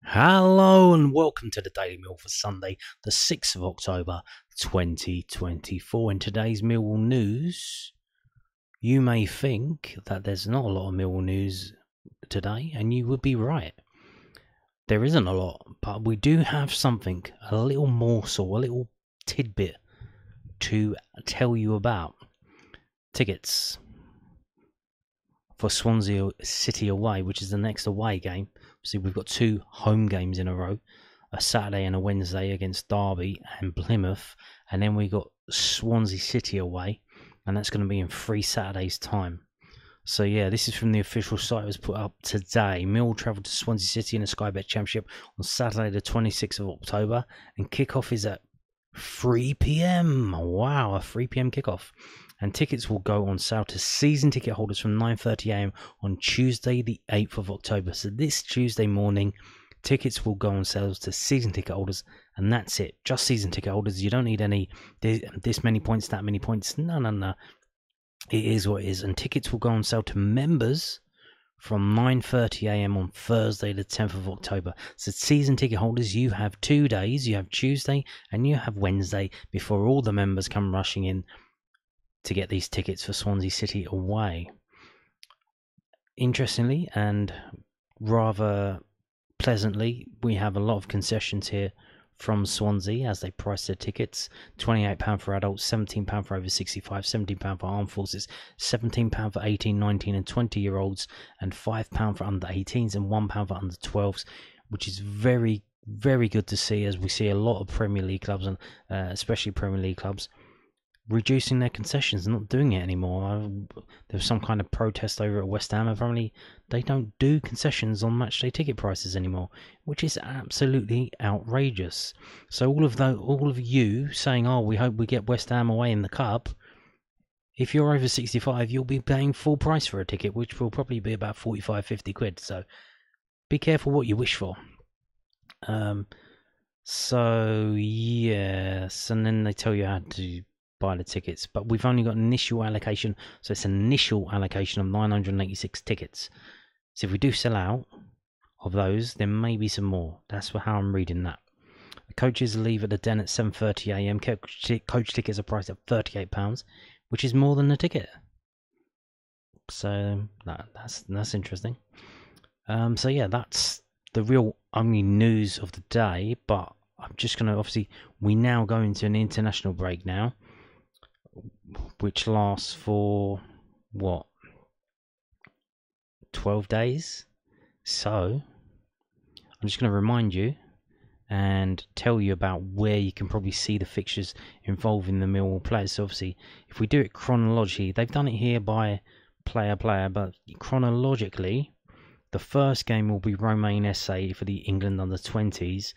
Hello and welcome to the Daily Mill for Sunday, the 6th of October 2024. In today's Millwall news, you may think that there's not a lot of Millwall news today, and you would be right. There isn't a lot, but we do have something, a little morsel, a little tidbit to tell you about. Tickets for Swansea City away, which is the next away game. See, we've got two home games in a row, a Saturday and a Wednesday against Derby and Plymouth, and then we got Swansea City away, and that's going to be in 3 Saturdays' time. So yeah, this is from the official site. It was put up today. Mill travelled to Swansea City in the Sky Bet Championship on Saturday the 26th of October, and kickoff is at 3 PM. Wow, a 3 PM kickoff. And tickets will go on sale to season ticket holders from 9:30 AM on Tuesday the 8th of October. So this Tuesday morning, tickets will go on sale to season ticket holders, and that's it. Just season ticket holders. You don't need any this many points, that many points. No. It is what it is. And tickets will go on sale to members from 9:30 AM on Thursday the 10th of October. So season ticket holders, you have 2 days. You have Tuesday and you have Wednesday before all the members come rushing in to get these tickets for Swansea City away. Interestingly and rather pleasantly, we have a lot of concessions here from Swansea as they price their tickets. £28 for adults, £17 for over 65, £17 for armed forces, £17 for 18, 19 and 20-year-olds, and £5 for under 18s and £1 for under 12s, which is very, very good to see, as we see a lot of Premier League clubs, and especially Premier League clubs, reducing their concessions, not doing it anymore. There was some kind of protest over at West Ham. Apparently they don't do concessions on matchday ticket prices anymore, which is absolutely outrageous. So all of you saying, oh, we hope we get West Ham away in the cup, if you're over 65, you'll be paying full price for a ticket, which will probably be about 45-50 quid. So be careful what you wish for. So yes, and then they tell you how to buy the tickets, but we've only got initial allocation, so it's an initial allocation of 986 tickets. So if we do sell out of those, there may be some more. That's how I'm reading that. The coaches leave at the Den at 7:30 AM. Coach tickets are priced at £38, which is more than the ticket. So that's interesting. So yeah, that's the real only news of the day. But I'm just gonna, obviously, we now go into an international break now, which lasts for what, 12 days. So I'm just going to remind you and tell you about where you can probably see the fixtures involving the Millwall players. So obviously, if we do it chronologically, they've done it here by player, but chronologically, the first game will be Romain SA for the England under-20s.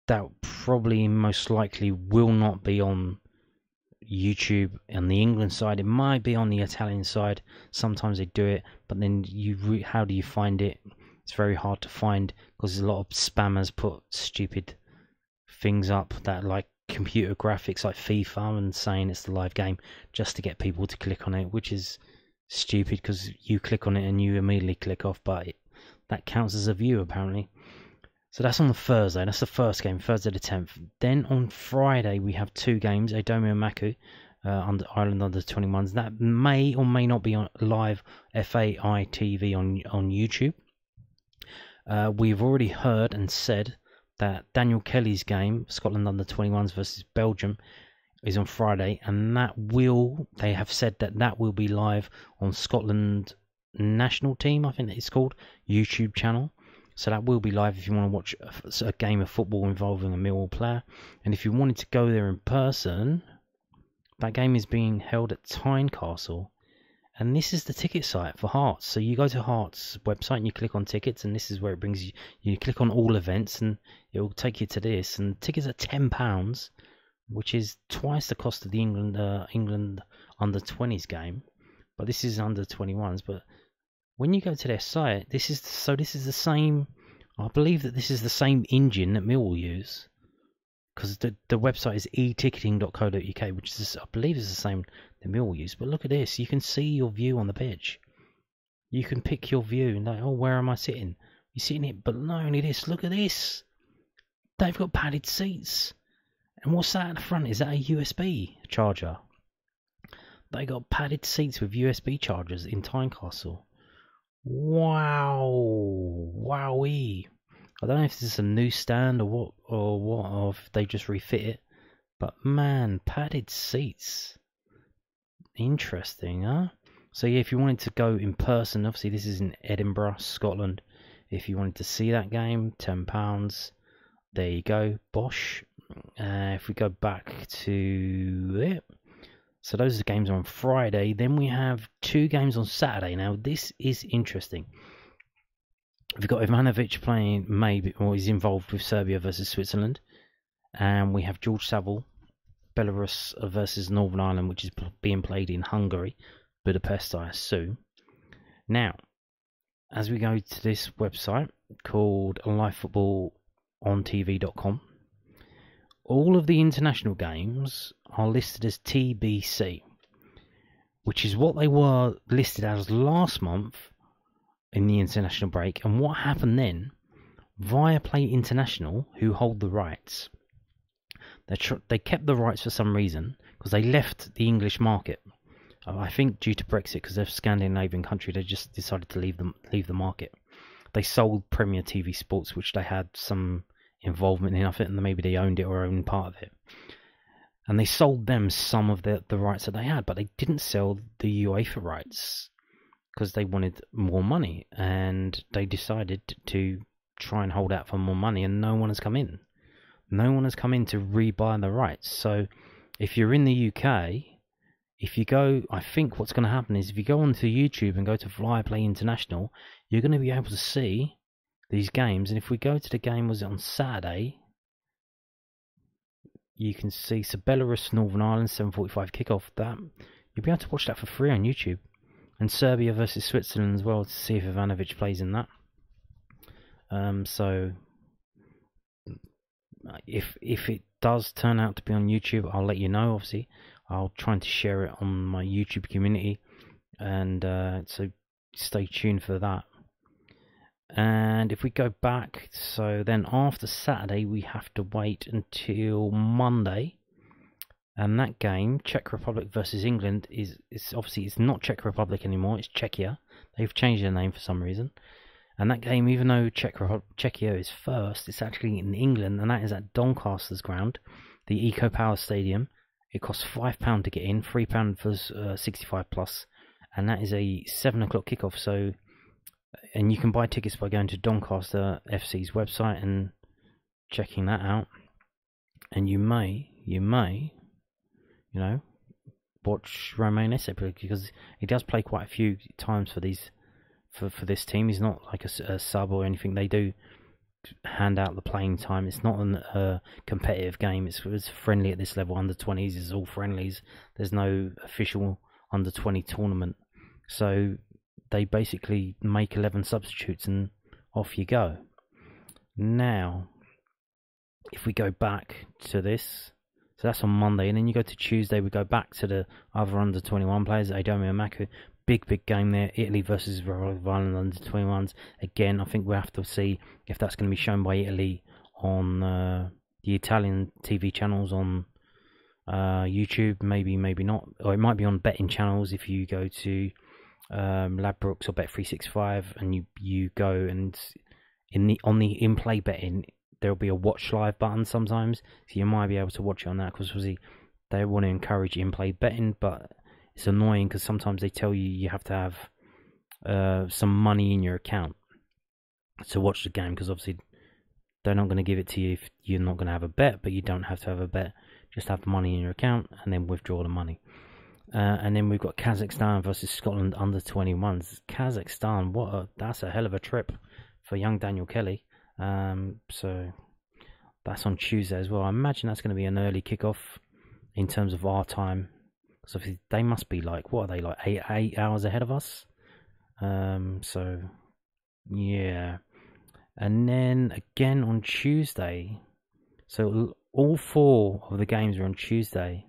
That probably most likely will not be on YouTube on the England side. It might be on the Italian side. Sometimes they do it, but then how do you find it? It's very hard to find because a lot of spammers put stupid things up that like computer graphics like FIFA and saying it's the live game just to get people to click on it, which is stupid because you click on it and you immediately click off, but that counts as a view apparently. So that's on the Thursday. That's the first game, Thursday the 10th. Then on Friday we have 2 games. Adomio Maku, under Ireland under 21s. That may or may not be on live FAI TV on YouTube. We've already heard and said that Daniel Kelly's game, Scotland under 21s versus Belgium, is on Friday, and they have said that will be live on Scotland national team, I think it's called, YouTube channel. So that will be live if you want to watch a game of football involving a Millwall player. And if you wanted to go there in person, that game is being held at Tynecastle. And this is the ticket site for Hearts. So you go to Hearts website and you click on tickets, and this is where it brings you. You click on all events and it will take you to this. And tickets are £10, which is twice the cost of the England under 20s game. But this is under 21s. But when you go to their site, this is the same. I believe that this is the same engine that Millwall use, because the website is eticketing.co.uk, which is, I believe, is the same that Millwall use. But look at this, you can see your view on the pitch. You can pick your view and like, oh, where am I sitting? You're sitting it, but not only this, look at this. They've got padded seats. And what's that at the front? Is that a USB charger? They got padded seats with USB chargers in Tynecastle. Wow. Wowee. I don't know if this is a new stand or if they just refit it. But man, padded seats. Interesting, huh? So yeah, if you wanted to go in person, obviously this is in Edinburgh, Scotland. If you wanted to see that game, £10. There you go, bosh. If we go back to it, so those are the games on Friday. Then we have 2 games on Saturday. Now this is interesting. We've got Ivanovic playing, maybe, or he's involved with Serbia versus Switzerland, and we have George Saville, Belarus versus Northern Ireland, which is being played in Hungary, Budapest, I assume. Now, as we go to this website called livefootballontv.com, all of the international games are listed as TBC, which is what they were listed as last month in the international break. And what happened then, Viaplay International, who hold the rights, they kept the rights for some reason, because they left the English market. I think due to Brexit, because they're a Scandinavian country, they just decided to leave the market. They sold Premier TV Sports, which they had some involvement in, I think, and maybe they owned it or owned part of it. And they sold them some of the rights that they had, but they didn't sell the UEFA rights because they wanted more money, and they decided to try and hold out for more money, and no one has come in. No one has come in to rebuy the rights. So if you're in the UK, if you go, I think what's going to happen is if you go onto YouTube and go to Viaplay International, you're going to be able to see these games. And if we go to the game, was it on Saturday? You can see Belarus, Northern Ireland, 7:45 kickoff. That you'll be able to watch that for free on YouTube. And Serbia versus Switzerland as well, to see if Ivanovic plays in that. So if it does turn out to be on YouTube, I'll let you know. Obviously, I'll try to share it on my YouTube community, and so stay tuned for that. And if we go back, so then after Saturday we have to wait until Monday, and that game, Czech Republic versus England, is obviously it's not Czech Republic anymore, it's Czechia. They've changed their name for some reason. And that game, even though Czechia is first, it's actually in England, and that is at Doncaster's ground, the Eco Power Stadium. It costs £5 to get in, £3 for 65 plus, and that is a 7 o'clock kickoff. So, and you can buy tickets by going to Doncaster FC's website and checking that out. And you may, watch Romain Esse, because he does play quite a few times for these. For this team, he's not like a sub or anything. They do hand out the playing time. It's not a competitive game. It's friendly at this level. Under 20s is all friendlies. There's no official under 20 tournament. So they basically make 11 substitutes and off you go. Now, if we go back to this, so that's on Monday, and then you go to Tuesday, we go back to the other under 21 players, Adomi and Maku. Big game there. Italy versus Republic of Ireland under 21s. Again, I think we'll have to see if that's going to be shown by Italy on the Italian TV channels on YouTube. Maybe not. Or it might be on betting channels if you go to Ladbrokes or Bet365 and you go and on the in-play betting, there'll be a watch live button sometimes. So you might be able to watch it on that, because obviously they want to encourage in-play betting, but it's annoying because sometimes they tell you have to have some money in your account to watch the game, because obviously they're not going to give it to you if you're not going to have a bet, but you don't have to have a bet. Just have the money in your account and then withdraw the money. And then we've got Kazakhstan versus Scotland under 21s. Kazakhstan, that's a hell of a trip for young Daniel Kelly. So that's on Tuesday as well. I imagine that's going to be an early kickoff in terms of our time. So they must be like, what are they, like 8 hours ahead of us? So yeah. And then again on Tuesday, so all 4 of the games are on Tuesday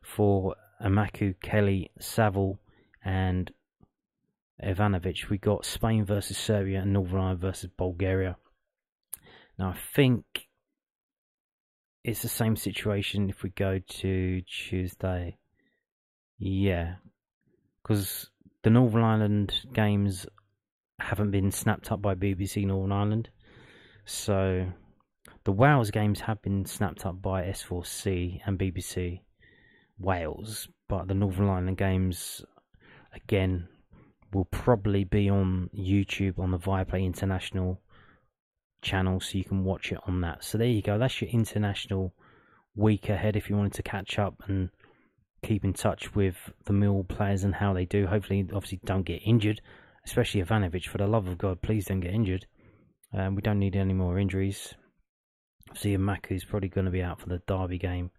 for Amaku, Kelly, Saville and Ivanovic. We got Spain versus Serbia and Northern Ireland versus Bulgaria. Now I think it's the same situation if we go to Tuesday. Yeah, because the Northern Ireland games haven't been snapped up by BBC Northern Ireland. So the Wales games have been snapped up by S4C and BBC Wales. But the Northern Ireland games, again, will probably be on YouTube on the Viaplay International channel, so you can watch it on that. So there you go. That's your international week ahead if you wanted to catch up and keep in touch with the Millwall players and how they do. Hopefully, obviously, don't get injured, especially Ivanovic. For the love of God, please don't get injured. We don't need any more injuries. See, Maku's probably going to be out for the Derby game,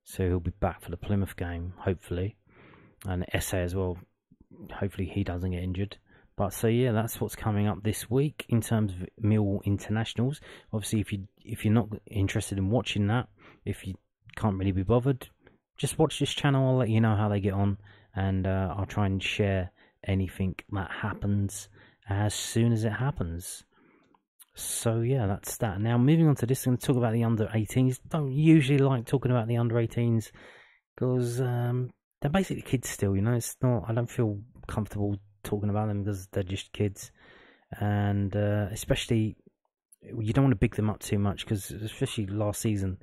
so he'll be back for the Plymouth game, hopefully. And SA as well. Hopefully he doesn't get injured. But so yeah, that's what's coming up this week in terms of Millwall internationals. Obviously, if you're not interested in watching that, if you can't really be bothered, just watch this channel. I'll let you know how they get on, and I'll try and share anything that happens as soon as it happens. So yeah, that's that. Now moving on to this, I'm going to talk about the under-18s. Don't usually like talking about the under-18s because they're basically kids still. You know, it's not. I don't feel comfortable talking about them because they're just kids, and especially you don't want to big them up too much because especially last season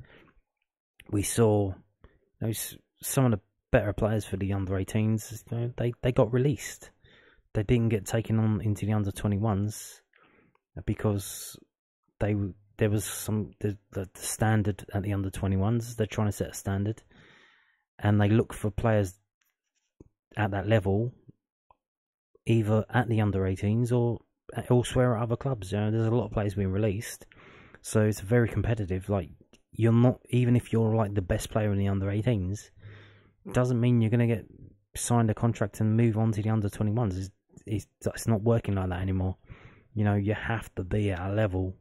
we saw some of the better players for the under-18s. You know, they got released. They didn't get taken on into the under-21s. Because there was the standard at the under-21s. They're trying to set a standard, and they look for players at that level, either at the under-18s or elsewhere at other clubs. You know, there's a lot of players being released, so it's very competitive. Like, you're not, even if you're like the best player in the under-18s, doesn't mean you're going to get signed a contract and move on to the under-21s. It's not working like that anymore. You know, you have to be at a level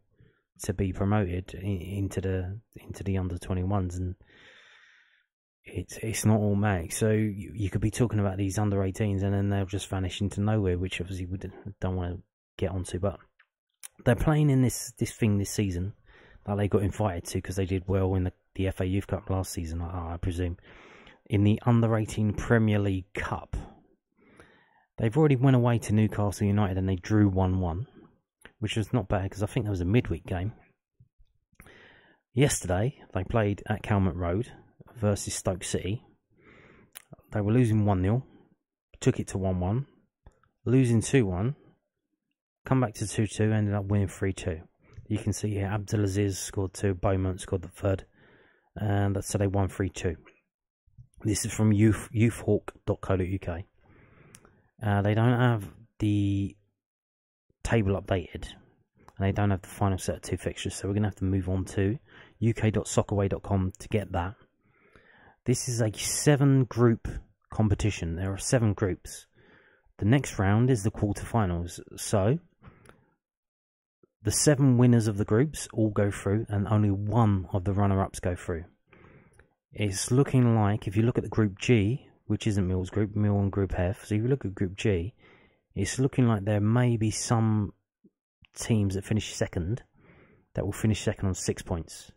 to be promoted into the under-21s, and it's not automatic. So you could be talking about these under-18s, and then they'll just vanish into nowhere, which obviously we don't want to get onto. But they're playing in this thing this season that they got invited to because they did well in the FA Youth Cup last season, I presume, in the under-18 Premier League Cup. They've already went away to Newcastle United and they drew 1-1. Which was not bad because I think that was a midweek game. Yesterday, they played at Calmont Road versus Stoke City. They were losing 1-0, took it to 1-1, losing 2-1, come back to 2-2, ended up winning 3-2. You can see here Abdelaziz scored 2, Beaumont scored the third, and so they won 3-2. This is from youthhawk.co.uk. They don't have the table updated, and they don't have the final set of 2 fixtures, so we're going to have to move on to uk.soccerway.com to get that. This is a 7-group competition. There are 7 groups. The next round is the quarterfinals, so the 7 winners of the groups all go through, and only 1 of the runner-ups go through. It's looking like, if you look at the Group G, which isn't Mill's group, Mill and Group F, so if you look at Group G, it's looking like there may be some teams that finish second that will finish second on 6 points.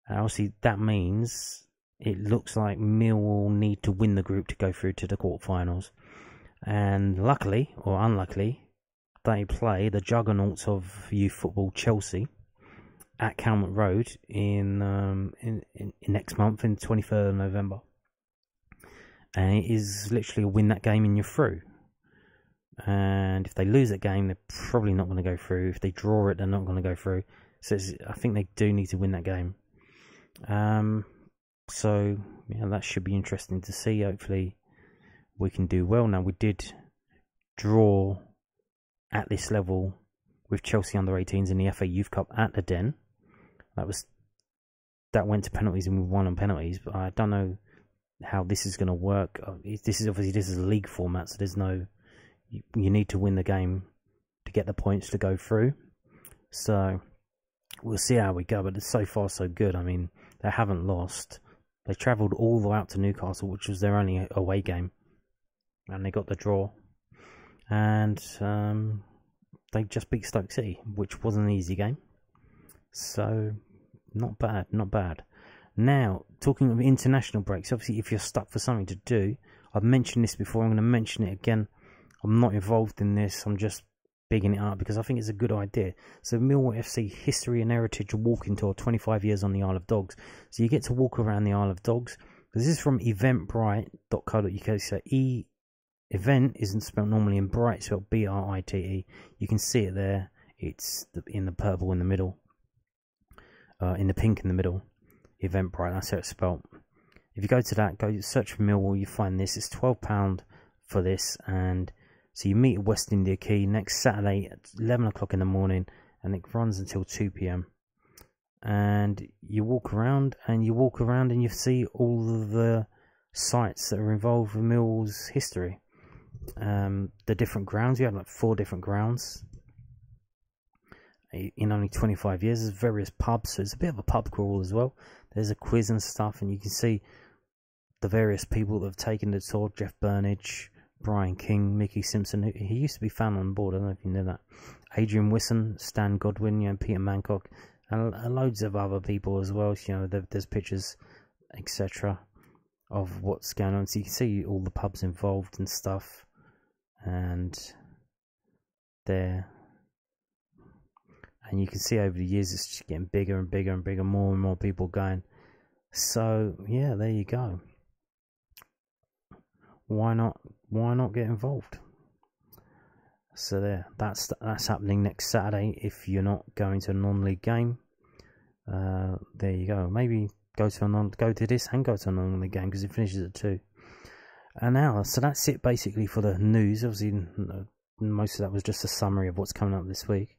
And obviously, that means it looks like Mill will need to win the group to go through to the quarterfinals. And luckily, or unluckily, they play the juggernauts of youth football, Chelsea, at Calmont Road in next month, in 23rd of November. And it is literally a win that game and you're through. And if they lose that game, they're probably not going to go through. If they draw it, they're not going to go through. So I think they do need to win that game. So yeah, that should be interesting to see. Hopefully we can do well. Now, we did draw at this level with Chelsea under-18s in the FA Youth Cup at the Den. That went to penalties and we won on penalties. But I don't know how this is going to work. This is a league format, so there's no. You need to win the game to get the points to go through. So we'll see how we go. But so far so good. I mean, they haven't lost. They travelled all the way out to Newcastle, which was their only away game, and they got the draw. and they just beat Stoke City, which wasn't an easy game. So not bad, not bad. Now, talking of international breaks, obviously if you're stuck for something to do, I've mentioned this before, I'm going to mention it again. I'm not involved in this, I'm just bigging it up because I think it's a good idea. So Millwall FC History and Heritage Walking Tour, 25 years on the Isle of Dogs. So you get to walk around the Isle of Dogs. This is from eventbrite.co.uk. So event isn't spelled normally in Bright, it's spelled B-R-I-T-E. You can see it there. It's in the purple in the middle. In the pink in the middle. Eventbrite, that's how it's spelled. If you go to that, go search for Millwall, you find this. It's £12 for this, and so you meet at West India Quay next Saturday at 11 o'clock in the morning, and it runs until 2 p.m. And you walk around, and you see all of the sites that are involved with Millwall's history. The different grounds, you have like 4 different grounds. In only 25 years, there's various pubs, so it's a bit of a pub crawl as well. There's a quiz and stuff, and you can see the various people that have taken the tour. Jeff Burnage, Brian King, Mickey Simpson, he used to be found on board, I don't know if you know that. Adrian Wisson, Stan Godwin, Peter Mancock, and loads of other people as well. There's pictures, etc., of what's going on, so you can see all the pubs involved and stuff. And you can see over the years it's just getting bigger and bigger and bigger, more and more people going. So yeah, there you go. Why not get involved? So that's happening next Saturday. If you're not going to a non-league game, there you go. Maybe go to this and go to a non-league game because it finishes at 2. And now, so that's it basically for the news. Obviously, most of that was just a summary of what's coming up this week.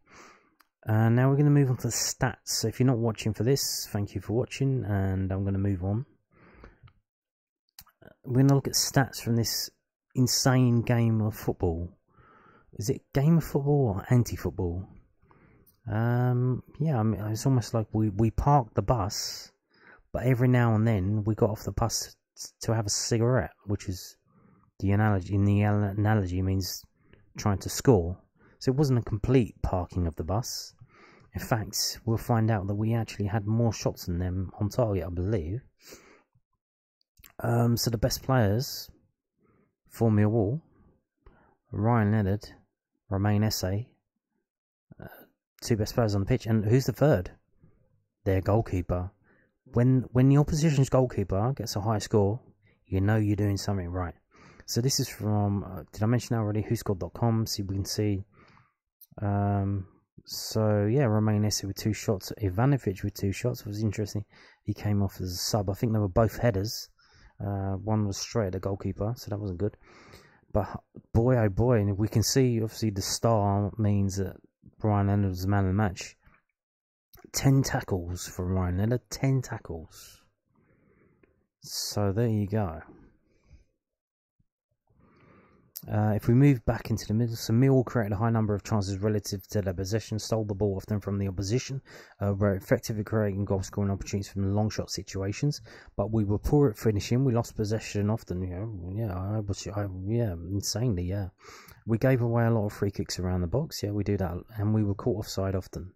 Now we're going to move on to the stats. So if you're not watching for this, thank you for watching, and I'm going to move on. We're going to look at stats from this insane game of football. Is it game of football or anti-football? Yeah, I mean, it's almost like we parked the bus, but every now and then we got off the bus to have a cigarette, which is the analogy. In the analogy means trying to score. So it wasn't a complete parking of the bus. In fact, we'll find out that we actually had more shots than them on target, I believe. So the best players for Millwall: Ryan Leonard, Romain Esse, 2 best players on the pitch. And who's the third? Their goalkeeper. When the opposition's goalkeeper gets a high score, you know you're doing something right. So this is from, did I mention already, whoscored.com, so we can see. So yeah, Romain Esse with 2 shots, Ivanovic with 2 shots. It was interesting. He came off as a sub. I think they were both headers. One was straight at the goalkeeper, so that wasn't good. But boy, oh boy, and we can see obviously the star means that Ryan Leonard was the man of the match. 10 tackles for Ryan Leonard, 10 tackles. So there you go. If we move back into the middle, so Millwall created a high number of chances relative to their possession, stole the ball often from the opposition, were effective at creating goal scoring opportunities from long shot situations, but we were poor at finishing. We lost possession often, insanely, yeah. We gave away a lot of free kicks around the box, yeah, we do that, and we were caught offside often.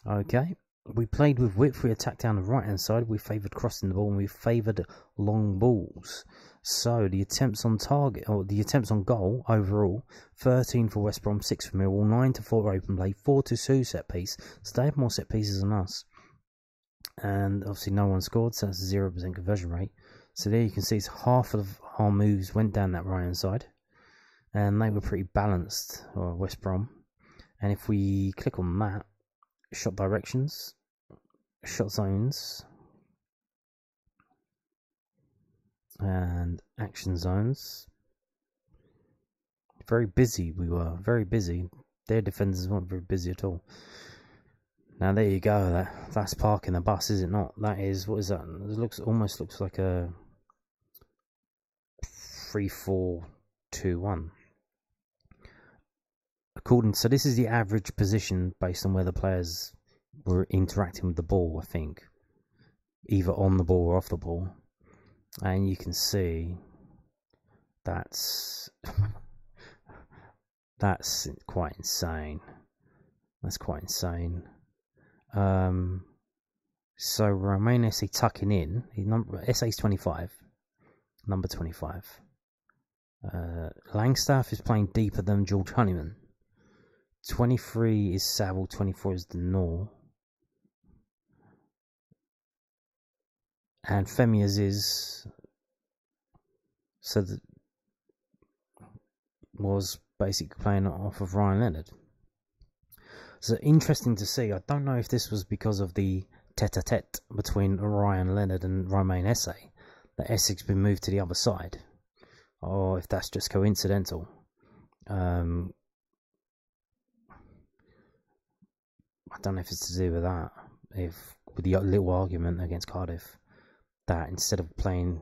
Okay. We played with width, we attacked down the right hand side, we favoured crossing the ball, and we favoured long balls. So the attempts on target, or the attempts on goal overall, 13 for West Brom, 6 for Millwall, 9 to 4 open play, 4 to 2 set piece. So they have more set pieces than us. And obviously no one scored, so that's a 0% conversion rate. So there you can see it's half of our moves went down that right hand side. And they were pretty balanced, West Brom. And if we click on that, shot directions, shot zones, and action zones. Very busy we were, very busy. Their defenders weren't very busy at all. Now there you go, that's parking the bus, is it not? That is, what is that? It almost looks like a 3-4-2-1. So this is the average position based on where the players were interacting with the ball, I think. Either on the ball or off the ball. And you can see that's That's quite insane. That's quite insane. So Romain Esse tucking in. Esse's 25. Number 25. Langstaff is playing deeper than George Honeyman. 23 is Saville, 24 is Denor. And Femias is... So that was basically playing off of Ryan Leonard. So interesting to see. I don't know if this was because of the tete-a-tete between Ryan Leonard and Romain Esse, that Esse's been moved to the other side, or if that's just coincidental. I don't know if it's to do with that, with the little argument against Cardiff, that instead of playing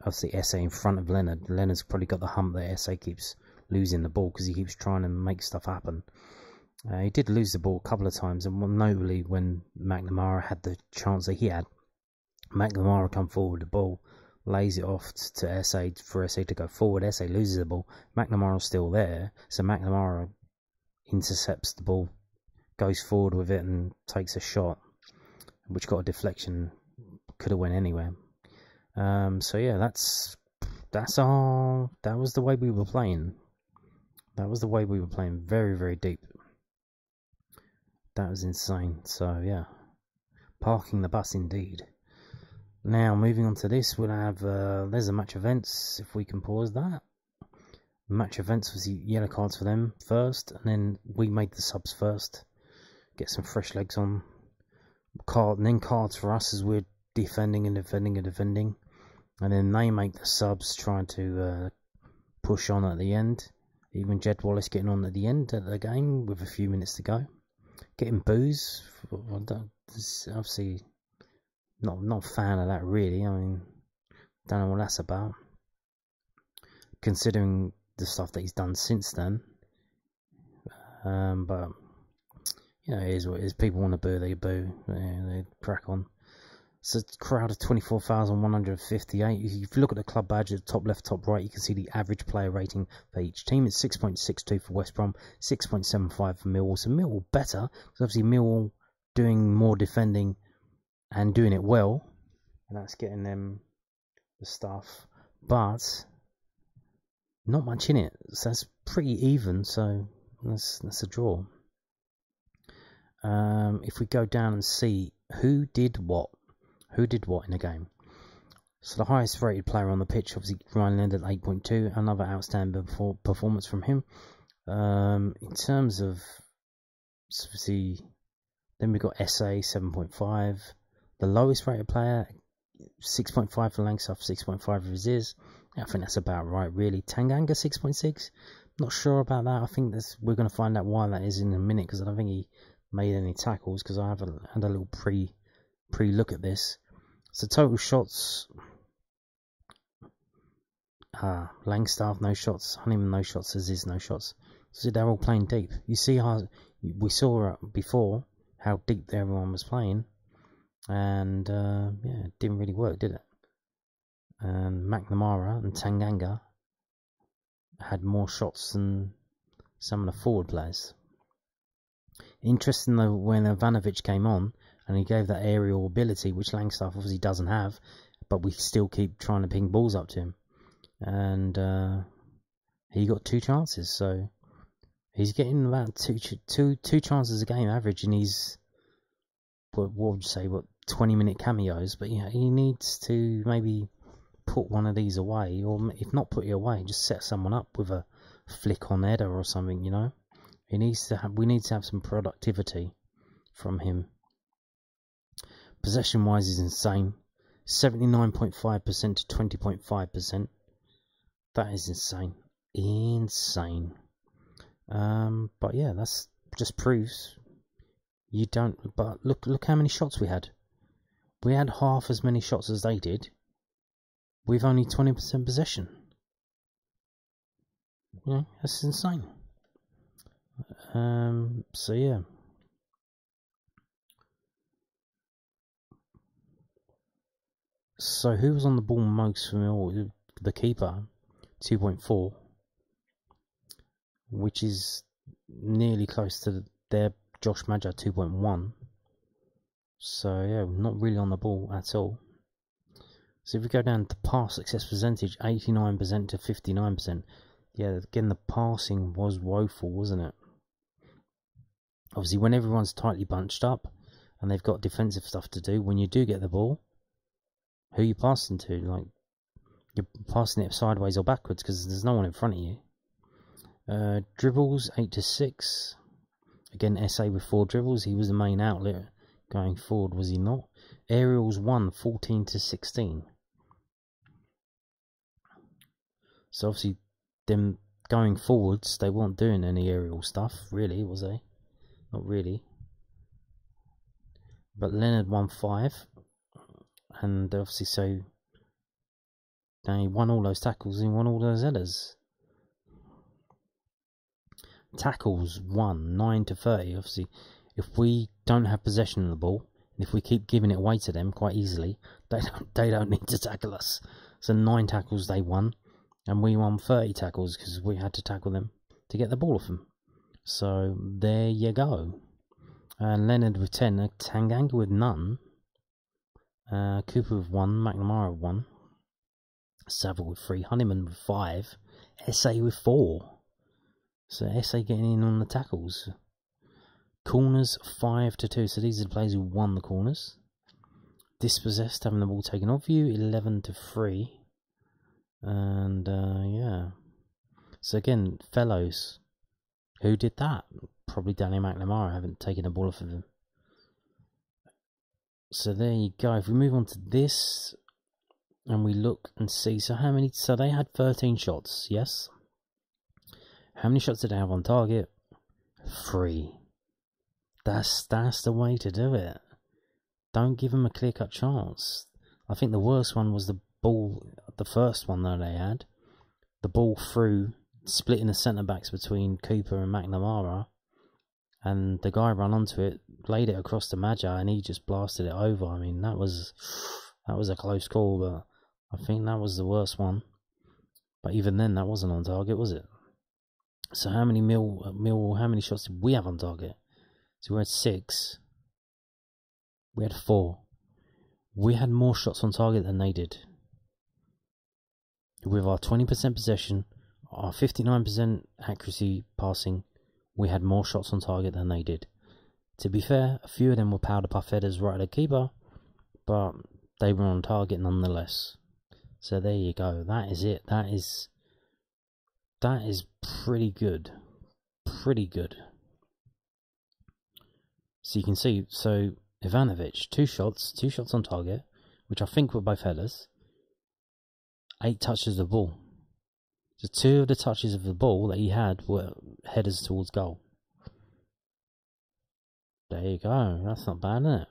obviously Esse in front of Leonard, Leonard's probably got the hump that Esse keeps losing the ball because he keeps trying to make stuff happen. He did lose the ball a couple of times, and notably when McNamara had the chance that he had, McNamara come forward with the ball, lays it off to Esse for Esse to go forward. Esse loses the ball. McNamara's still there, so McNamara intercepts the ball, goes forward with it, and takes a shot, which got a deflection. Could have went anywhere. So yeah, that's all. That was the way we were playing. That was the way we were playing. Very, very deep. That was insane. So yeah, parking the bus indeed. Now moving on to this, we'll have there's a match events. If we can pause that. Match events was the yellow cards for them first, and then we made the subs first. Get some fresh legs on. And then cards for us as we're defending and defending and defending, and then they make the subs trying to push on at the end. Even Jed Wallace getting on at the end of the game with a few minutes to go, getting boos. Obviously, not a fan of that really. I mean, don't know what that's about, considering the stuff that he's done since then. But you know, it is what it is. People want to boo, they boo. They crack on. It's a crowd of 24,158. If you look at the club badge at the top left, top right, you can see the average player rating for each team. It's 6.62 for West Brom, 6.75 for Millwall. So Millwall better, because obviously Millwall doing more defending and doing it well, and that's getting them the stuff. But not much in it. So that's pretty even. So that's a draw. If we go down and see who did what in the game. So the highest rated player on the pitch, obviously Ryan Leonard at 8.2, another outstanding performance from him. In terms of, obviously, then we've got Esse 7.5, the lowest rated player 6.5 for Langstaff, 6.5 for Aziz. I think that's about right really. Tanganga 6.6, not sure about that. I think we're going to find out why that is in a minute, because I don't think he made any tackles, because I had a little pre-look at this. So total shots, Langstaff no shots, Honeyman no shots, Aziz no shots. So they're all playing deep. You see how we saw before how deep everyone was playing, and yeah, it didn't really work, did it? And McNamara and Tanganga had more shots than some of the forward players. Interesting though, when Ivanovic came on and he gave that aerial ability, which Langstaff obviously doesn't have, but we still keep trying to ping balls up to him, and he got 2 chances, so he's getting about two chances a game average, and he's what would you say, 20-minute cameos. But yeah, he needs to maybe put one of these away, or if not put it away, just set someone up with a flick on header or something, you know. We need to have some productivity from him. Possession wise is insane. 79.5% to 20.5%. That is insane. Insane. But yeah, that's just proves you don't. But look how many shots we had. We had half as many shots as they did, with only 20% possession. You know, that's insane. So yeah. So who was on the ball most for Millwall? The keeper, 2.4. which is nearly close to their Josh Maja 2.1. So yeah, not really on the ball at all. So if we go down to pass success percentage, 89% to 59%. Yeah, again, the passing was woeful, wasn't it? Obviously, when everyone's tightly bunched up and they've got defensive stuff to do, when you do get the ball, who are you passing to? Like, you're passing it sideways or backwards because there's no one in front of you. Dribbles, 8 to 6. Again, SA with 4 dribbles. He was the main outlet going forward, was he not? Aerials 1, 14 to 16. So obviously, them going forwards, they weren't doing any aerial stuff, really, was they? Not really. But Leonard won 5. And obviously, so he won all those tackles and won all those headers. Tackles 1, 9 to 30. Obviously, if we don't have possession of the ball, and if we keep giving it away to them quite easily, they don't need to tackle us. So 9 tackles they won, and we won 30 tackles because we had to tackle them to get the ball off them. So there you go. Leonard with 10, Tanganga with none, Cooper with 1, McNamara with 1, Saville with 3, Honeyman with 5, SA with 4. So SA getting in on the tackles. Corners 5 to 2. So these are the players who won the corners. Dispossessed, having the ball taken off you, 11 to 3. And yeah. So again, fellows, who did that? Probably Danny McNamara, haven't taken the ball off of him. So there you go. If we move on to this and we look and see, so how many? So they had 13 shots, yes. How many shots did they have on target? 3. That's the way to do it. Don't give them a clear-cut chance. I think the worst one was the ball, the first one that they had. The ball through, splitting the centre-backs between Cooper and McNamara. And the guy ran onto it, laid it across to Maja, and he just blasted it over. I mean, that was a close call, but I think that was the worst one. But even then, that wasn't on target, was it? So how many how many shots did we have on target? So we had 6. We had 4. We had more shots on target than they did. With our 20% possession, our 59% accuracy passing, we had more shots on target than they did. To be fair, a few of them were powder puff headers right at the keeper, but they were on target nonetheless. So there you go. That is it. That is pretty good. Pretty good. So you can see, so Ivanovic, 2 shots on target, which I think were both headers. 8 touches of the ball. So 2 of the touches of the ball that he had were headers towards goal. There you go. That's not bad, is it?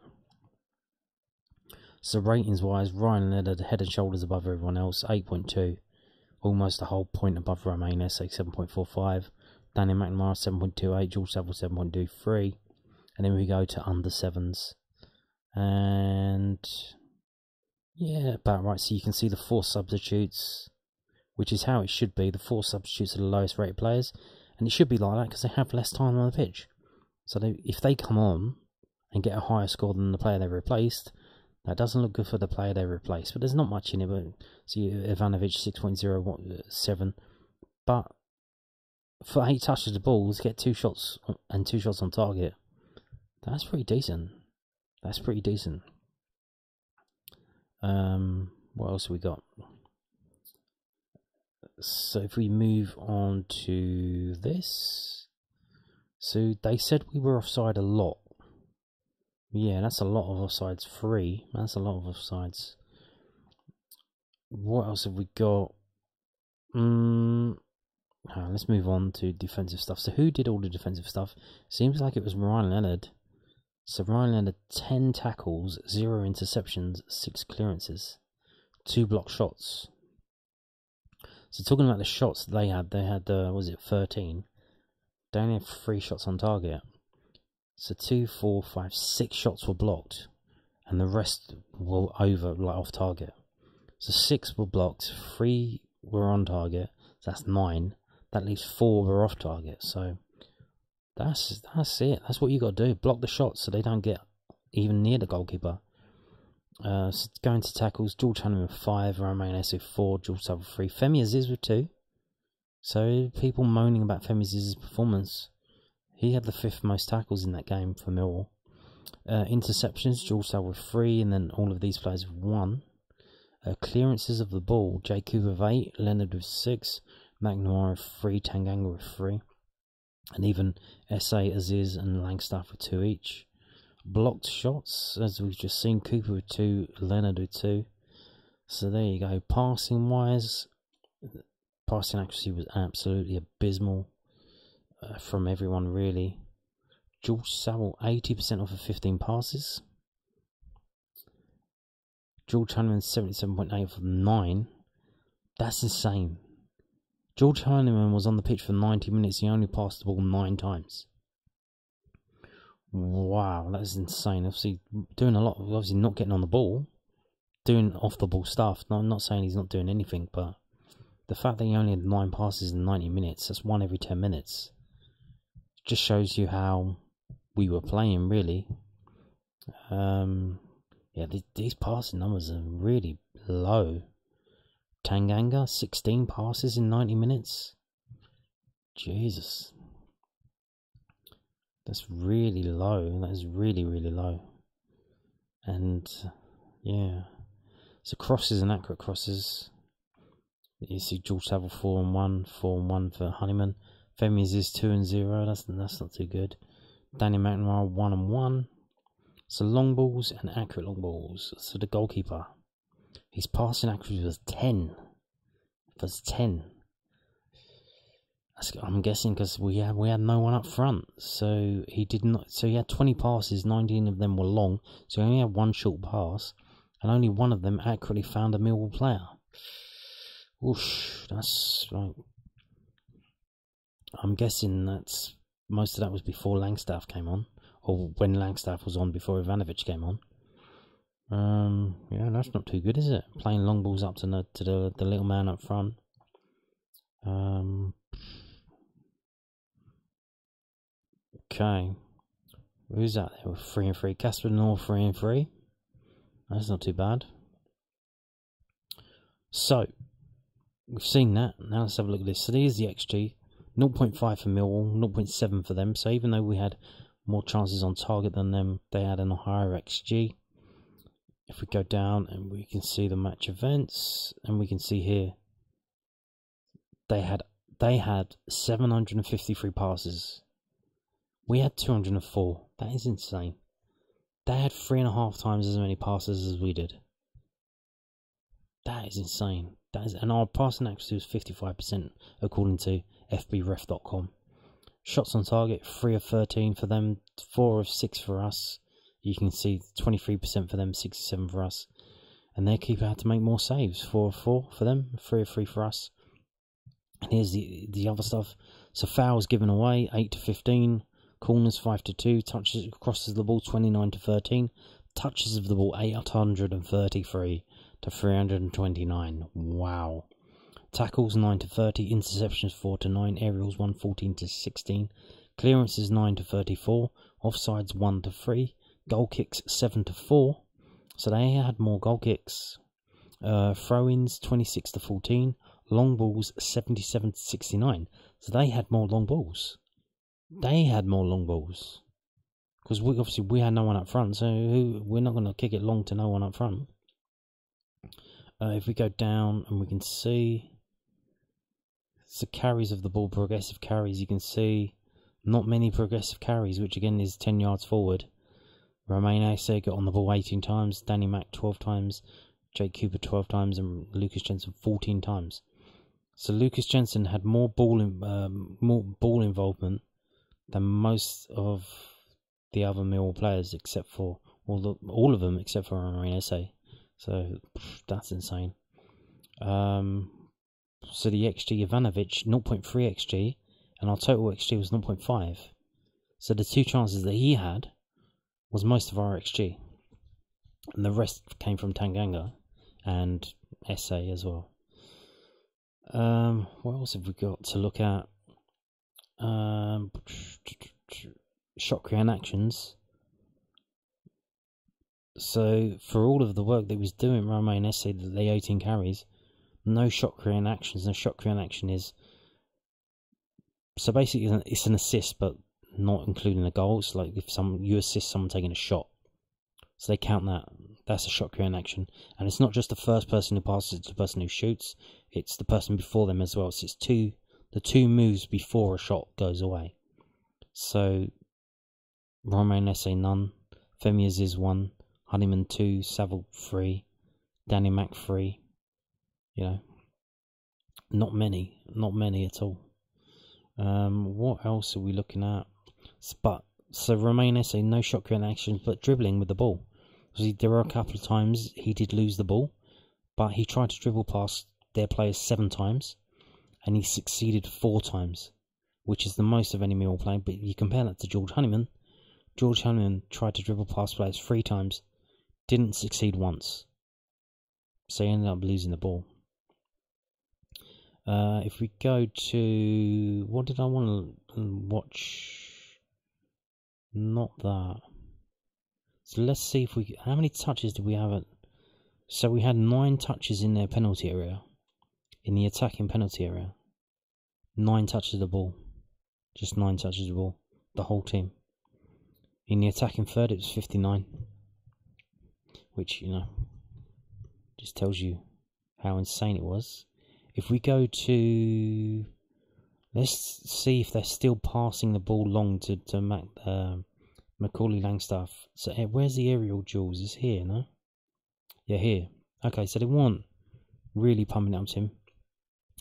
So ratings wise, Ryan Leonard head and shoulders above everyone else, 8.2. Almost a whole point above Romain Esse, 7.45. Danny McNamara, 7.28. George Saville, 7.23. And then we go to under 7s. And yeah, about right. So you can see the 4 substitutes, which is how it should be. The 4 substitutes are the lowest rated players. And it should be like that because they have less time on the pitch. So if they come on and get a higher score than the player they replaced, that doesn't look good for the player they replaced. But there's not much in it. But see, Ivanovic 6.07. But for 8 touches of the ball to get 2 shots and 2 shots on target, that's pretty decent. That's pretty decent. What else have we got? So if we move on to this, so they said we were offside a lot. Yeah, that's a lot of offsides. 3. That's a lot of offsides. What else have we got? Let's move on to defensive stuff. So who did all the defensive stuff? Seems like it was Ryan Leonard. So Ryan Leonard, 10 tackles, 0 interceptions, 6 clearances, 2 block shots. So talking about the shots they had was it 13? They only had 3 shots on target. So 2, 4, 5, 6 shots were blocked, and the rest were off target. So 6 were blocked, 3 were on target. So that's 9. That leaves 4 were off target. So that's it. That's what you got to do. Block the shots so they don't get even near the goalkeeper. So going to tackles, George Hannon with 5, Romain Esse 4, George Saville 3, Femi Aziz with 2. So people moaning about Femi Aziz's performance. He had the 5th most tackles in that game for Millwall. Interceptions, George Saville with 3, and then all of these players with 1. Clearances of the ball, Jay Cooper with 8, Leonard with 6, McNamara with 3, Tanganga with 3, and even Esse, Aziz and Langstaff with 2 each. Blocked shots, as we've just seen, Cooper with 2, Leonard with 2. So there you go. Passing wise, passing accuracy was absolutely abysmal from everyone, really. George Saville 80% off of 15 passes. George Hanneman 77.8 for 9. That's insane. George Hanneman was on the pitch for 90 minutes. He only passed the ball 9 times. Wow, that is insane. Obviously, doing a lot. Obviously, not getting on the ball, doing off the ball stuff. No, I'm not saying he's not doing anything, but the fact that he only had 9 passes in 90 minutes, that's 1 every 10 minutes, just shows you how we were playing, really. Yeah, these passing numbers are really low. Tanganga, 16 passes in 90 minutes. Jesus. That's really low. That is really, really low. And, yeah. So crosses and accurate crosses. You see George Saville 4 and 1. 4 and 1 for Honeyman. Femi's is 2 and 0. That's not too good. Danny McNamara 1 and 1. So long balls and accurate long balls. So the goalkeeper, his passing accuracy was 10. It was 10. I'm guessing because we had no one up front, so he did not. So he had 20 passes, 19 of them were long. So he only had 1 short pass, and only 1 of them accurately found a Millwall player. Whoosh, that's like. I'm guessing that's most of that was before Langstaff came on, or when Langstaff was on before Ivanovic came on. Yeah, that's not too good, is it? Playing long balls up to the little man up front. Okay, who's that there with 3 and 3? Casper North 3 and 3. That's not too bad. So we've seen that. Now let's have a look at this. So there's the XG. 0.5 for Millwall, 0.7 for them. So even though we had more chances on target than them, they had a higher XG. If we go down and we can see the match events, and we can see here they had 753 passes. We had 204. That is insane. They had 3.5 times as many passes as we did. That is insane. And our passing accuracy was 55% according to FBref.com. Shots on target, 3 of 13 for them, 4 of 6 for us. You can see 23% for them, 67 for us. And their keeper had to make more saves, 4 of 4 for them, 3 of 3 for us. And here's the other stuff. So fouls given away, 8 to 15. Corners 5 to 2. Touches, crosses the ball 29 to 13. Touches of the ball 833 to 329. Wow. Tackles 9 to 30. Interceptions 4 to 9. Aerials 114 to 16. Clearances 9 to 34. Offsides 1 to 3. Goal kicks 7 to 4. So they had more goal kicks. Throw-ins 26 to 14. Long balls 77 to 69. So they had more long balls. They had more long balls. Because we had no one up front, so we're not going to kick it long to no one up front. If we go down and we can see the carries of the ball, progressive carries, you can see not many progressive carries, which again is 10 yards forward. Romain Esse got on the ball 18 times, Danny Mack 12 times, Jake Cooper 12 times, and Lucas Jensen 14 times. So Lucas Jensen had more ball involvement than most of the other Millwall players, except for all of them except for Romain Esse. So that's insane. So the XG Ivanovic 0.3 XG, and our total XG was 0.5. So the 2 chances that he had was most of our XG, and the rest came from Tanganga and Esse as well. What else have we got to look at? Shot creating actions. So for all of the work that he was doing, Romain Esse, the 18 carries, no shot creating actions. No shot creating action is, so basically it's an assist, but not including a goal. It's like if you assist someone taking a shot, so they count that. That's a shot creating action, and it's not just the first person who passes; it's the person who shoots. It's the person before them as well. So it's the two moves before a shot goes away. So Romain Esse none, Femi Aziz 1, Honeyman 2, Saville 3, Danny Mac 3. You know, not many at all. What else are we looking at? So Romain Esse, no shot creating actions, but dribbling with the ball. There were a couple of times he did lose the ball, but he tried to dribble past their players 7 times, and he succeeded 4 times, which is the most of any Millwall player. But you compare that to George Honeyman. George Honeyman tried to dribble past players 3 times, didn't succeed once, so he ended up losing the ball. If we go to, what did I want to watch? Not that. So let's see if how many touches did we have so we had 9 touches in their penalty area, in the attacking penalty area. 9 touches of the ball, just 9 touches of the ball, the whole team. In the attacking third, it was 59, which, you know, just tells you how insane it was. If we go to, let's see if they're still passing the ball long to Macaulay Langstaff. So where's the aerial duels? It's here, no? Yeah, here. Okay, so they weren't really pumping it up to him.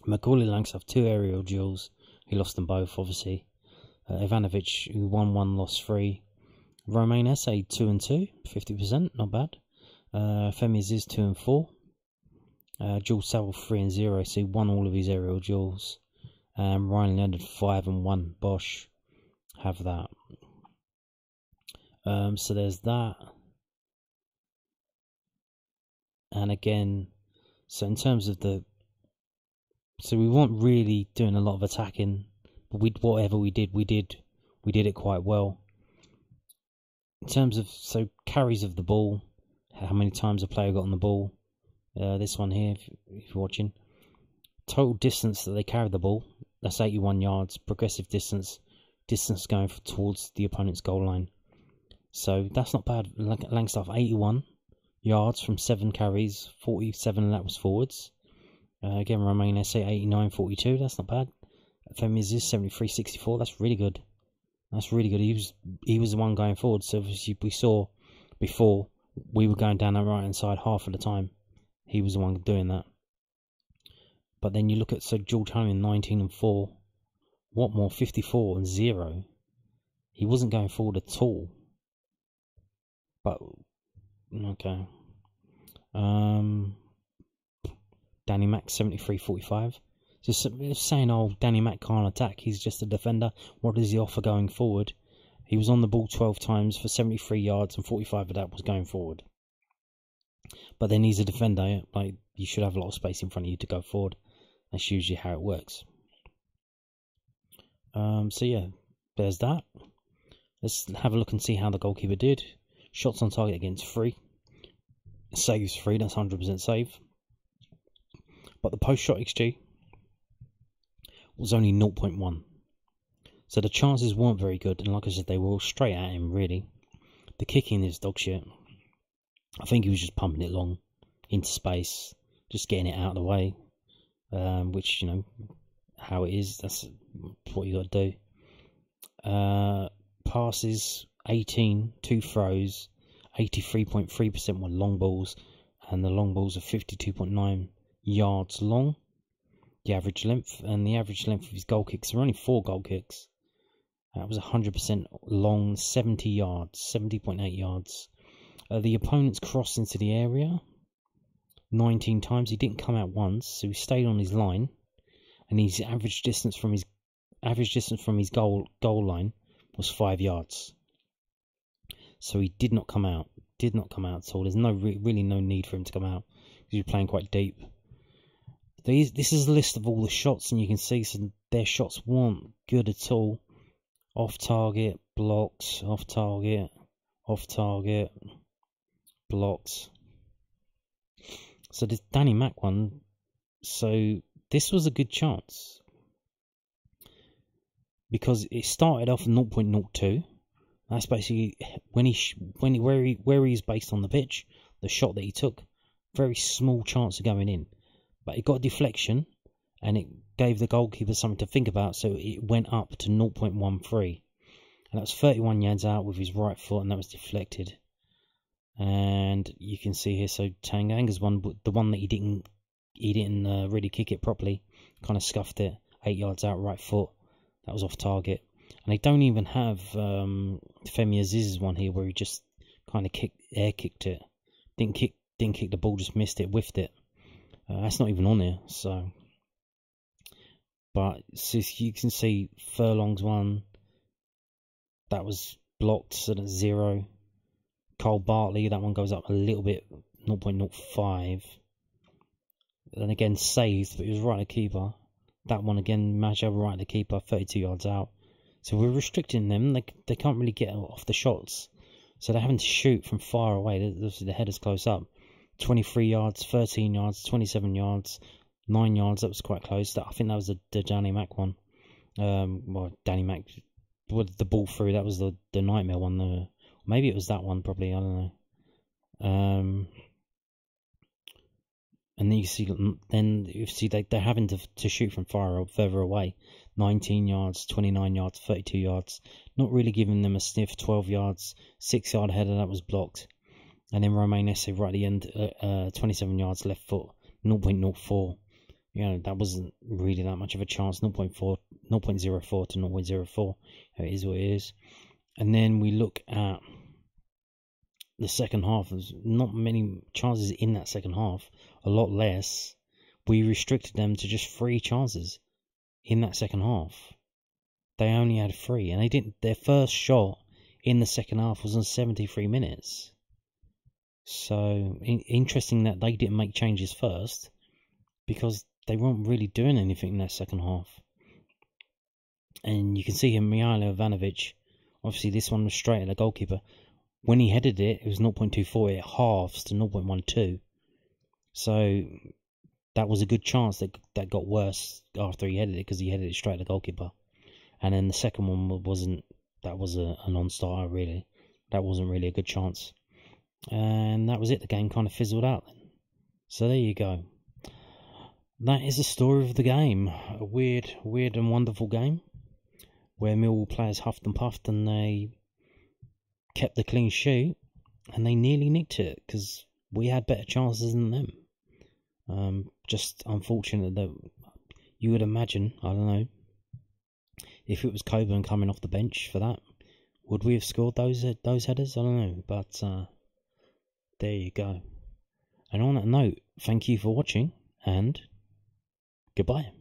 Macaulay Langstaff, 2 aerial duels. He lost them both, obviously. Ivanovic, who won 1, lost 3. Romain Esse, 2 and 2, 50%, not bad. Femi Aziz, 2 and 4. Jules Saville, 3 and 0, so he won all of his aerial duels. Ryan Leonard, 5 and 1. Bosch, have that. So there's that. And again, so in terms of so we weren't really doing a lot of attacking, but whatever we did it quite well. In terms of, so carries of the ball, how many times a player got on the ball. This one here, if you're watching. Total distance that they carried the ball, that's 81 yards. Progressive distance going towards the opponent's goal line. So that's not bad. Langstaff, 81 yards from 7 carries, 47 and that was forwards. Again, Romain Esse, 89, 42, that's not bad. Femi Aziz, 73, 64, that's really good. That's really good. He was the one going forward. So we saw before, we were going down that right hand side half of the time. He was the one doing that. But then you look at, so George Honeyman, 19 and 4. Watmore, 54 and 0. He wasn't going forward at all. But okay. Danny Mac, 73, 45. So saying, oh, Danny Mac can't attack, he's just a defender. What does he offer going forward? He was on the ball 12 times for 73 yards, and 45 of that was going forward. But then he's a defender, like, you should have a lot of space in front of you to go forward. That's usually how it works. So yeah, there's that. Let's have a look and see how the goalkeeper did. Shots on target against 3. Saves 3, that's 100% save. But the post-shot XG was only 0.1. So the chances weren't very good, and like I said, they were all straight at him, really. The kicking is dog shit. I think he was just pumping it long into space, just getting it out of the way, which, you know, how it is, that's what you got to do. Passes, 18, 2 throws, 83.3% were long balls, and the long balls are 52.9 yards long. The average length, and the average length of his goal kicks are only 4 goal kicks. That was 100% long, 70 yards, 70.8 yards. The opponent's crossed into the area 19 times. He didn't come out once, so he stayed on his line, and his average distance from his goal line was 5 yards. So he did not come out. Did not come out at all. There's really no need for him to come out because he was playing quite deep. This is a list of all the shots, and you can see some their shots weren't good at all. Off target, blocked, off target, blocked. So the Danny Mack one, so this was a good chance. Because it started off 0.02. That's basically where he's based on the pitch, the shot that he took. Very small chance of going in. But it got a deflection, and it gave the goalkeeper something to think about, so it went up to 0.13. And that was 31 yards out with his right foot, and that was deflected. And you can see here, so Tanganga's one, the one that he didn't really kick it properly, kind of scuffed it, 8 yards out, right foot. That was off target. And they don't even have Femi Aziz's one here, where he just kind of air kicked it. Didn't kick the ball, just missed it, whiffed it. That's not even on there. So, but so you can see Furlong's one, that was blocked, so that's 0. Cole Bartley, that one goes up a little bit, 0.05. Then again saved, but it was right at the keeper. That one again, match over right at the keeper, 32 yards out. So we're restricting them. They can't really get off the shots. So they're having to shoot from far away. The header's close up. 23 yards, 13 yards, 27 yards, 9 yards. That was quite close. I think that was the Danny Mack one. Well, Danny Mack, the ball through, that was the nightmare one. Maybe it was that one, probably. I don't know. And then you see, they're having to shoot from further away. 19 yards, 29 yards, 32 yards. Not really giving them a sniff. 12 yards, 6-yard header, that was blocked. And then Romain Esse right at the end, 27 yards, left foot, 0.04. You know, that wasn't really that much of a chance. 0.04 to 0.04. It is what it is. And then we look at the second half. There's not many chances in that second half. A lot less. We restricted them to just 3 chances in that second half. They only had 3, and they didn't. Their first shot in the second half was on 73 minutes. So interesting that they didn't make changes first, because they weren't really doing anything in that second half. And you can see here, Mihailo Ivanovic. Obviously, this one was straight at the goalkeeper. When he headed it, it was 0.24. It halves to 0.12. So that was a good chance that got worse after he headed it, because he headed it straight at the goalkeeper. And then the second one wasn't. That was a non-starter, really. That wasn't really a good chance. And that was it. The game kind of fizzled out then. So there you go. That is the story of the game. A weird and wonderful game, where Millwall players huffed and puffed, and they kept the clean sheet, and they nearly nicked it, because we had better chances than them. Just unfortunate that you would imagine, I don't know, if it was Coburn coming off the bench for that, would we have scored those headers? I don't know, but there you go. And on that note, thank you for watching, and goodbye.